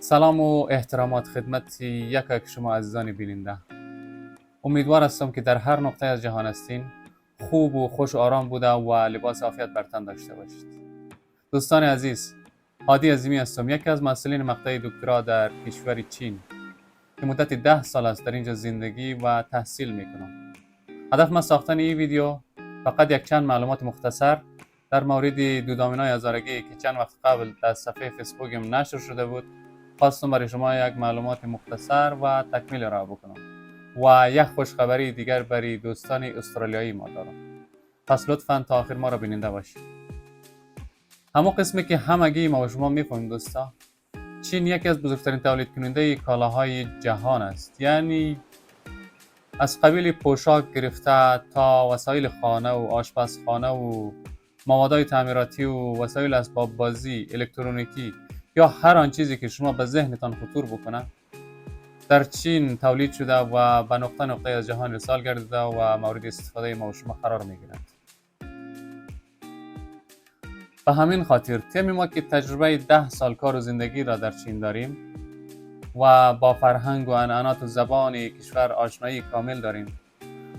سلام و احترامات خدمت یک شما عزیزان بیننده. امیدوار هستم که در هر نقطه از جهان هستین خوب و خوش و آرام بوده و لباس عافیت بر تن داشته باشید. دوستان عزیز، هادی عظیمی هستم، یکی از مسئولین مقطع دکترا در کشور چین که مدت 10 سال است در اینجا زندگی و تحصیل میکنم. هدف من ساختن این ویدیو فقط یک چند معلومات مختصر در مورد دودامینای هزارگی که چند وقت قبل در صفحه فیسبوکم نشر شده بود خواستم برای شما یک معلومات مختصر و تکمیل را بکنم و یک خوشخبری دیگر برای دوستان استرالیایی ما دارم. پس لطفاً تا آخر ما را بیننده باشید. همون قسمی که همگی ما و شما میفهمیم دوستا، چین یکی از بزرگترین تولید کننده کالاهای جهان است. یعنی از قبیل پوشاک گرفته تا وسایل خانه و آشپزخانه و موادهای تعمیراتی و وسایل اسباب بازی الکترونیکی یا هر آن چیزی که شما به ذهنتان خطور بکنه در چین تولید شده و به نقطه نقطه از جهان ارسال گردیده و مورد استفاده ما و شما قرار میگیرند. به همین خاطر تیم ما که تجربه 10 سال کار و زندگی را در چین داریم و با فرهنگ و عنعنات و زبان کشور آشنایی کامل داریم،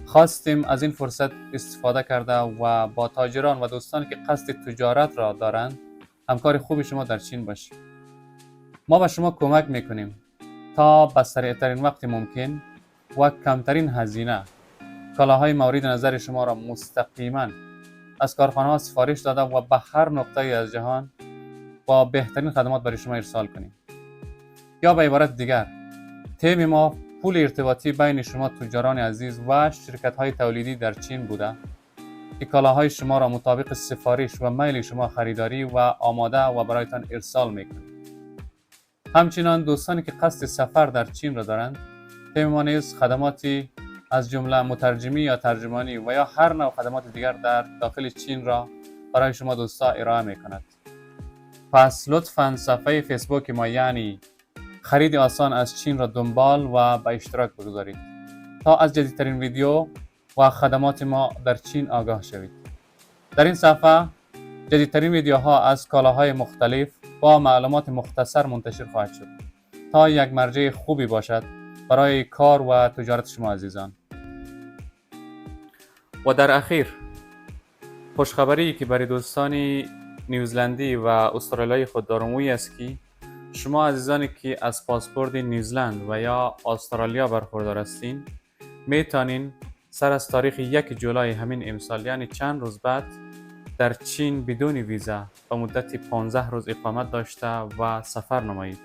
خواستیم از این فرصت استفاده کرده و با تاجران و دوستانی که قصد تجارت را دارند همکار خوب شما در چین باشیم. ما به شما کمک میکنیم تا به سریعترین وقت ممکن و کمترین هزینه کالاهای مورد نظر شما را مستقیما از کارخانه ها سفارش داده و به هر نقطه از جهان با بهترین خدمات برای شما ارسال کنیم. یا به عبارت دیگر، تیم ما پول ارتباطی بین شما تجاران عزیز و شرکت های تولیدی در چین بوده که کالاهای شما را مطابق سفارش و میل شما خریداری و آماده و برایتان ارسال میکنیم. همچنان دوستانی که قصد سفر در چین را دارند، تیم ما نیز خدماتی از جمله مترجمی یا ترجمانی و یا هر نوع خدمات دیگر در داخل چین را برای شما دوستا ارائه میکند. پس لطفاً صفحه فیسبوک ما یعنی خرید آسان از چین را دنبال و به اشتراک بگذارید تا از جدیدترین ویدیو و خدمات ما در چین آگاه شوید. در این صفحه جدیدترین ویدیوها از کالاهای مختلف با معلومات مختصر منتشر خواهد شد تا یک مرجع خوبی باشد برای کار و تجارت شما عزیزان. و در اخیر خوشخبری که برای دوستان نیوزلندی و استرالیایی خود دارم است که شما عزیزانی که از پاسپورت نیوزلند و یا استرالیا برخوردار هستین میتونین سر از تاریخ 1 جولای همین امسال یعنی چند روز بعد در چین بدون ویزا به مدت 15 روز اقامت داشته و سفر نمایید.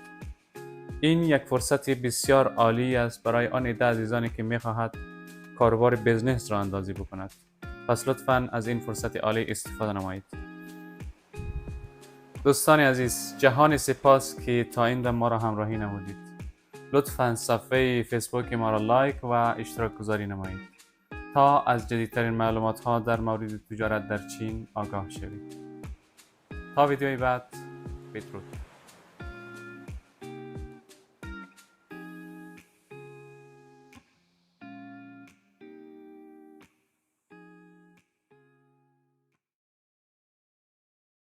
این یک فرصت بسیار عالی است برای آن عده عزیزانی که میخواهد کاروبار بزنس را اندازی بکند. پس لطفاً از این فرصت عالی استفاده نمایید. دوستان عزیز، جهان سپاس که تا این دم ما را همراهی نمودید. لطفاً صفحه فیسبوک ما را لایک و اشتراک گذاری نمایید تا از جدیدترین معلومات ها در مورد تجارت در چین آگاه شوید. تا ویدیوی بعد، بدرود.